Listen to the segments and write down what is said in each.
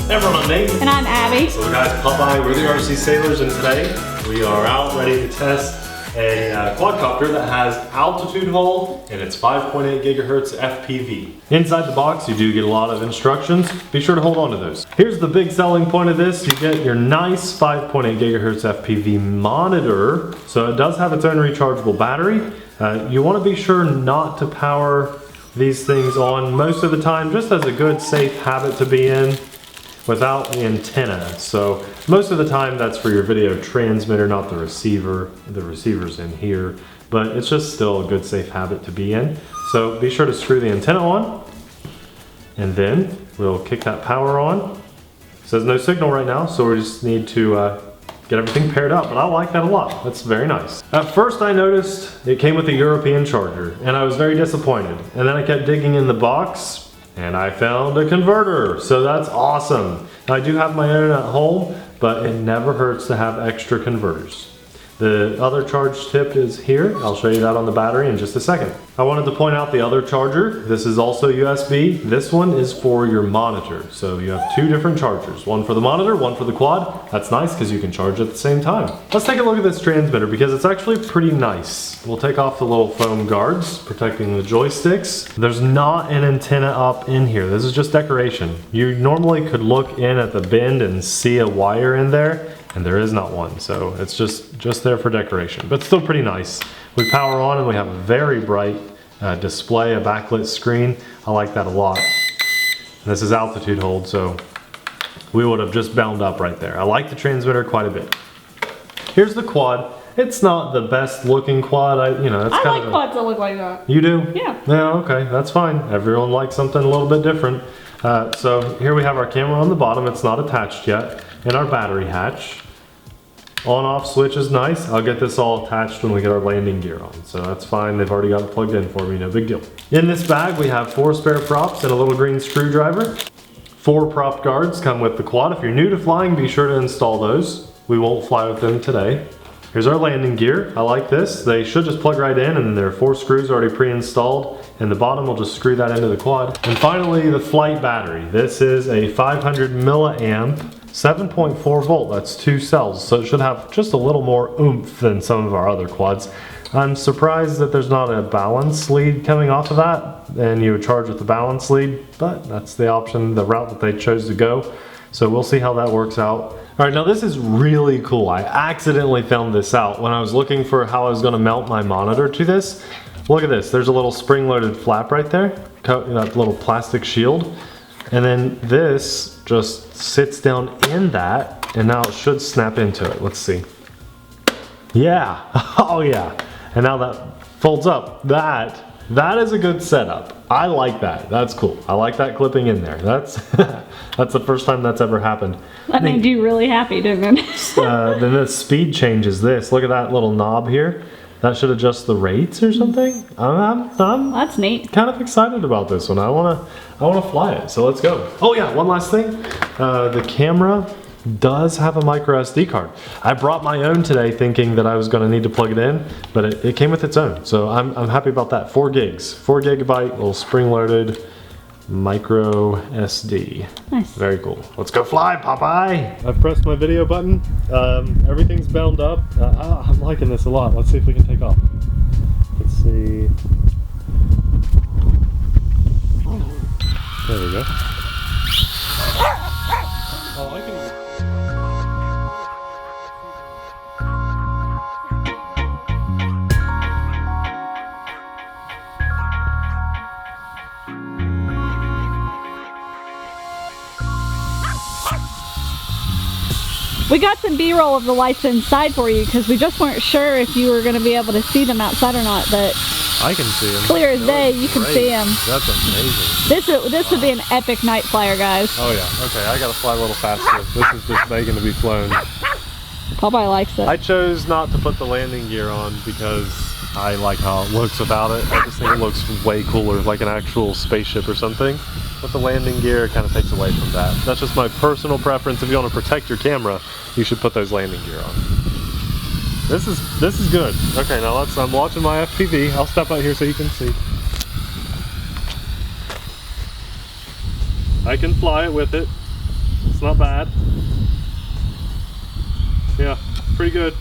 Everyone, I'm Nate. And I'm Abby. So guys, Popeye, we're the RC Sailors, and today we are out ready to test a quadcopter that has altitude hold and it's 5.8 gigahertz FPV. Inside the box, you do get a lot of instructions. Be sure to hold on to those. Here's the big selling point of this. You get your nice 5.8 gigahertz FPV monitor. So it does have its own rechargeable battery. You want to be sure not to power these things on most of the time, just as a good safe habit to be in, without the antenna. So most of the time that's for your video transmitter, not the receiver. The receiver's in here, but it's just still a good safe habit to be in. So be sure to screw the antenna on, and then we'll kick that power on. It says no signal right now, so we just need to get everything paired up, but I like that a lot. That's very nice. At first I noticed it came with a European charger, and I was very disappointed. And then I kept digging in the box, and I found a converter, so that's awesome. I do have my own at home, but it never hurts to have extra converters. The other charge tip is here. I'll show you that on the battery in just a second. I wanted to point out the other charger. This is also USB. This one is for your monitor. So you have two different chargers. One for the monitor, one for the quad. That's nice because you can charge at the same time. Let's take a look at this transmitter because it's actually pretty nice. We'll take off the little foam guards protecting the joysticks. There's not an antenna up in here. This is just decoration. You normally could look in at the bend and see a wire in there, and there is not one, so it's just there for decoration, but still pretty nice. We power on and we have a very bright display, a backlit screen. I like that a lot. And this is altitude hold, so we would have just bound up right there. I like the transmitter quite a bit. Here's the quad. It's not the best looking quad. I like quads that look like that. You do? Yeah. Yeah, okay, that's fine. Everyone likes something a little bit different. So here we have our camera on the bottom. It's not attached yet. And our battery hatch. On-off switch is nice. I'll get this all attached when we get our landing gear on, so that's fine. They've already got it plugged in for me, no big deal. In this bag we have 4 spare props and a little green screwdriver. 4 prop guards come with the quad. If you're new to flying, be sure to install those. We won't fly with them today. Here's our landing gear. I like this. They should just plug right in, and then there are 4 screws already pre-installed. And the bottom will just screw that into the quad. And finally, the flight battery. This is a 500 milliamp, 7.4 volt. That's 2 cells, so it should have just a little more oomph than some of our other quads. I'm surprised that there's not a balance lead coming off of that, and you would charge with the balance lead, but that's the option, the route that they chose to go. So we'll see how that works out. All right, now this is really cool. I accidentally found this out when I was looking for how I was gonna mount my monitor to this. Look at this, there's a little spring-loaded flap right there, that little plastic shield. And then this just sits down in that, and now it should snap into it. Let's see. Yeah, oh yeah. And now that folds up. That is a good setup. I like that. That's cool. I like that clipping in there. That's that's the first time that's ever happened. That made you really happy, didn't it? Then the speed change is this. Look at that little knob here. That should adjust the rates or something. That's neat. Kind of excited about this one. I wanna fly it. So let's go. Oh yeah, one last thing. The camera does have a micro SD card. I brought my own today thinking that I was gonna need to plug it in, but it came with its own. So I'm happy about that. 4 gigs, 4 gigabyte, little spring-loaded micro SD. Nice. Very cool. Let's go fly, Popeye. I've pressed my video button. Everything's bound up. I'm liking this a lot. Let's see if we can take off. Let's see. There we go. Oh, I can. We got some B-roll of the lights inside for you because we just weren't sure if you were going to be able to see them outside or not, but I can see them. Clear as day, you can see them. That's amazing. This would be an epic night flyer, guys. Oh yeah, okay, I gotta fly a little faster. This is just begging to be flown. Popeye likes it. I chose not to put the landing gear on because I like how it looks without it. I just think it looks way cooler, like an actual spaceship or something. But the landing gear kind of takes away from that. That's just my personal preference. If you want to protect your camera, you should put those landing gear on. This is good. Okay, now I'm watching my FPV. I'll step out here so you can see. I can fly it with it. It's not bad. Yeah, pretty good.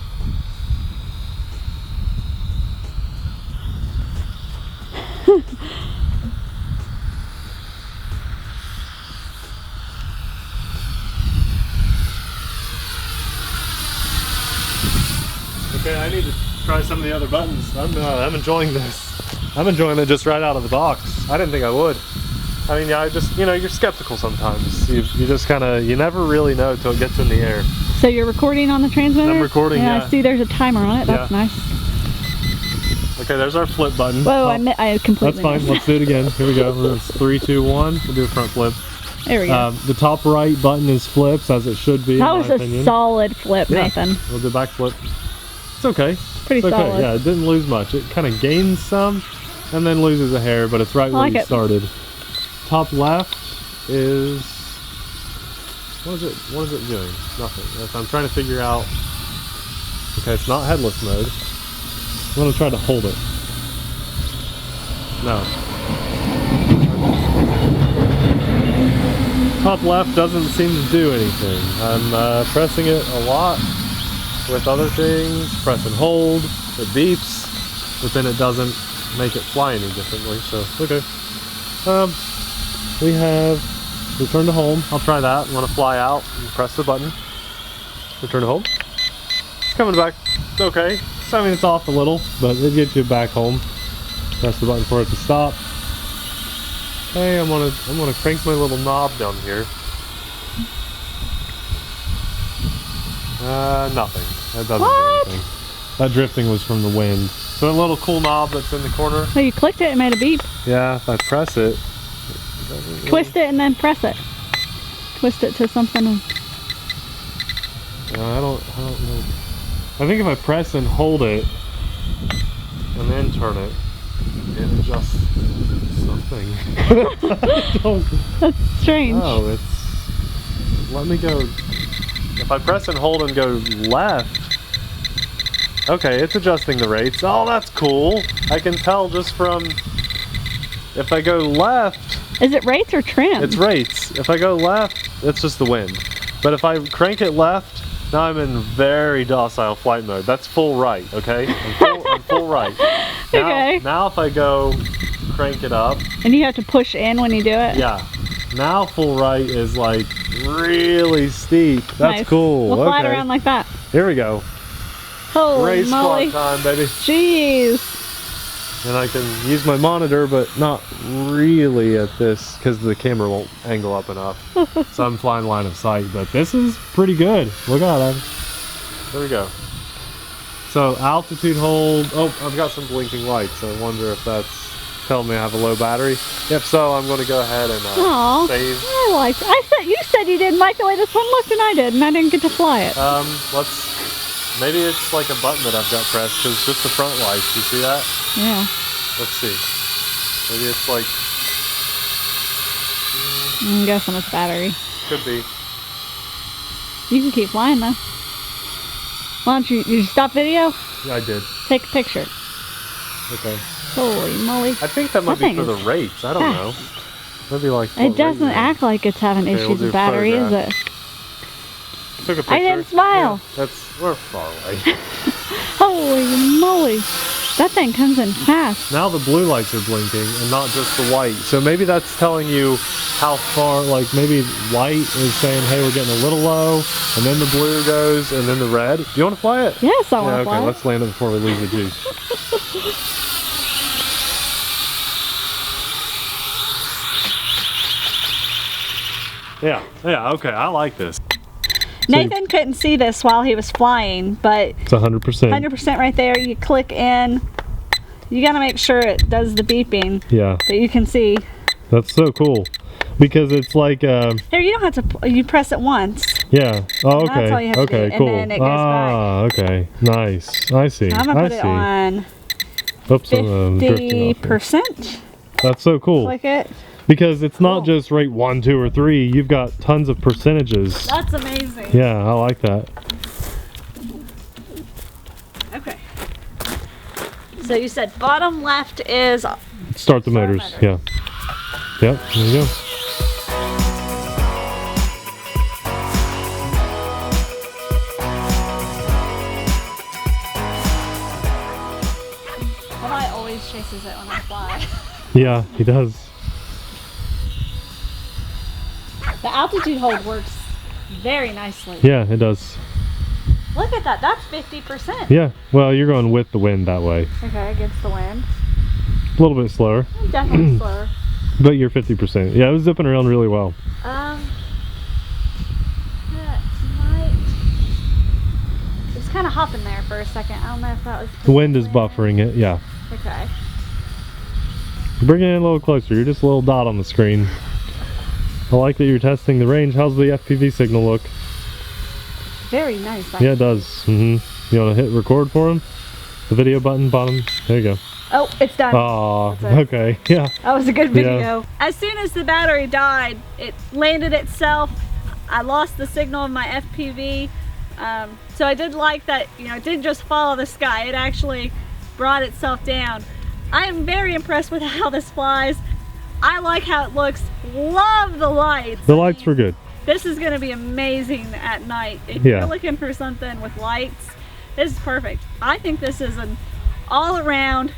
Okay, I need to try some of the other buttons. I'm enjoying this. I'm enjoying it just right out of the box. I didn't think I would. I mean, yeah, I just, you know, you're skeptical sometimes. You just kind of, you never really know till it gets in the air. So you're recording on the transmitter? I'm recording, yeah. I see there's a timer on it. That's nice. Okay, there's our flip button. Whoa, I completely That's fine. missed. Let's do it again. Here we go. It's 3, 2, 1. We'll do a front flip. There we go. The top right button is flips, as it should be. That was a solid flip, Nathan. We'll do back flip. It's okay. Pretty it's okay. solid. Yeah, it didn't lose much. It kind of gains some and then loses a hair, but it's right where you started. Top left is, what is it doing? Nothing. If I'm trying to figure out, okay, it's not headless mode. I'm gonna try to hold it. No. Top left doesn't seem to do anything. I'm pressing it a lot with other things, press and hold, it beeps, but then it doesn't make it fly any differently, so okay. We have return to home. I'll try that. I'm gonna fly out and press the button. Return to home. It's coming back. It's okay. So, I mean, it's off a little, but it gets you back home. Press the button for it to stop. Hey, I'm gonna crank my little knob down here. Nothing. That doesn't do anything. That drifting was from the wind. So a little cool knob that's in the corner. Oh, you clicked it and made a beep. Yeah, if I press it. Twist it and then press it. Twist it to something. I don't know. I think if I press and hold it and then turn it, it adjusts something. I don't. That's strange. Oh, it's. Let me go. If I press and hold and go left. Okay, it's adjusting the rates. Oh, that's cool. I can tell just from. If I go left. Is it rates or trim? It's rates. If I go left, it's just the wind. But if I crank it left, now I'm in very docile flight mode. That's full right, okay? I'm full right. Now, okay. Now if I go crank it up. And you have to push in when you do it? Yeah. Now full right is like really steep. That's nice. cool. We'll fly it around like that. Here we go. Holy Race moly. squat time, baby. Jeez. And I can use my monitor, but not really at this because the camera won't angle up enough. So I'm flying line of sight, but this is pretty good. Look at that. There we go. So altitude hold. Oh, I've got some blinking lights. I wonder if that's telling me I have a low battery. If so, I'm going to go ahead and save. You said you didn't like the way this one looked, and I did, and I didn't get to fly it. Maybe it's like a button that I've got pressed, because just the front lights, you see that? Yeah. Let's see. Maybe it's like... I'm guessing it's battery. Could be. You can keep flying though. Why don't you stop video? Yeah, I did. Take a picture. Okay. Holy moly. I think that might be for the rates. I don't know. Maybe like... It doesn't act like it's having issues with battery, is it? Took a picture. I didn't smile. Yeah, we're far away. Holy moly. That thing comes in fast. Now the blue lights are blinking and not just the white. So maybe that's telling you how far, like maybe white is saying, hey, we're getting a little low, and then the blue goes, and then the red. Do you want to fly it? Yes, I want to fly it. Okay, let's land it before we lose the juice. Yeah, okay, I like this. Nathan couldn't see this while he was flying, but it's 100%. 100% right there. You click in. You gotta make sure it does the beeping. Yeah. That you can see. That's so cool, because it's like. Here, you don't have to. You press it once. Yeah. Oh, okay. That's all you have okay. to do, Cool. And then it goes back. Okay. Nice. I see. I'm gonna put it on. Oops. 50%. That's so cool. Click it. Because it's not just rate 1, 2, or 3. You've got tons of percentages. That's amazing. Yeah, I like that. Okay. So you said bottom left is start the motors. Yeah. Yep. There you go. chases it when I fly. Yeah, he does. The altitude hold works very nicely. Yeah, it does. Look at that, that's 50%. Yeah, well, you're going with the wind that way. Okay, against the wind. A little bit slower. Definitely slower. But you're 50%. Yeah, it was zipping around really well. That might... It was kind of hopping there for a second. I don't know if that was... The wind is buffering it, yeah. Okay. Bring it in a little closer. You're just a little dot on the screen. I like that you're testing the range. How's the FPV signal look? Very nice. Yeah, it does. You want to hit record for him? The video button, bottom. There you go. Oh, it's done. Oh, okay. Yeah. That was a good video. Yeah. As soon as the battery died, it landed itself. I lost the signal of my FPV. So I did like that, you know, it didn't just follow the sky. It actually brought itself down. I am very impressed with how this flies. I like how it looks. Love the lights. The lights were good. This is going to be amazing at night. If Yeah. you're looking for something with lights, this is perfect. I think this is an all-around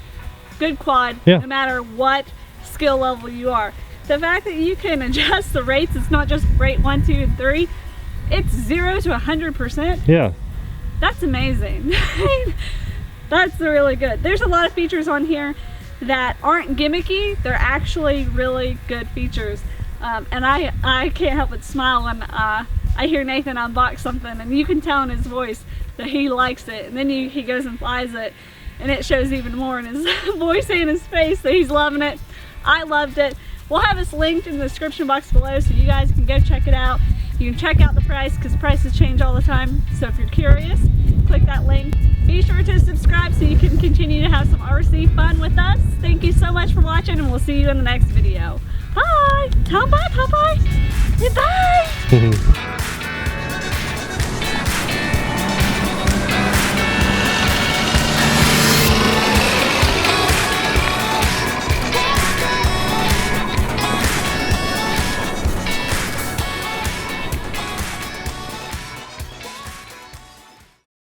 good quad, Yeah. no matter what skill level you are. The fact that you can adjust the rates, it's not just rate 1, 2, and 3. It's 0 to 100%. Yeah. That's amazing. That's really good. There's a lot of features on here that aren't gimmicky. They're actually really good features. And I can't help but smile when I hear Nathan unbox something, and you can tell in his voice that he likes it, and then he goes and flies it, and it shows even more in his voice and his face that he's loving it. I loved it. We'll have this linked in the description box below so you guys can go check it out. You can check out the price because prices change all the time. So if you're curious, click that link. Be sure to subscribe so you can continue to have some RC fun with us. Thank you so much for watching, and we'll see you in the next video. Bye! Tell them bye, Popeye! Say bye!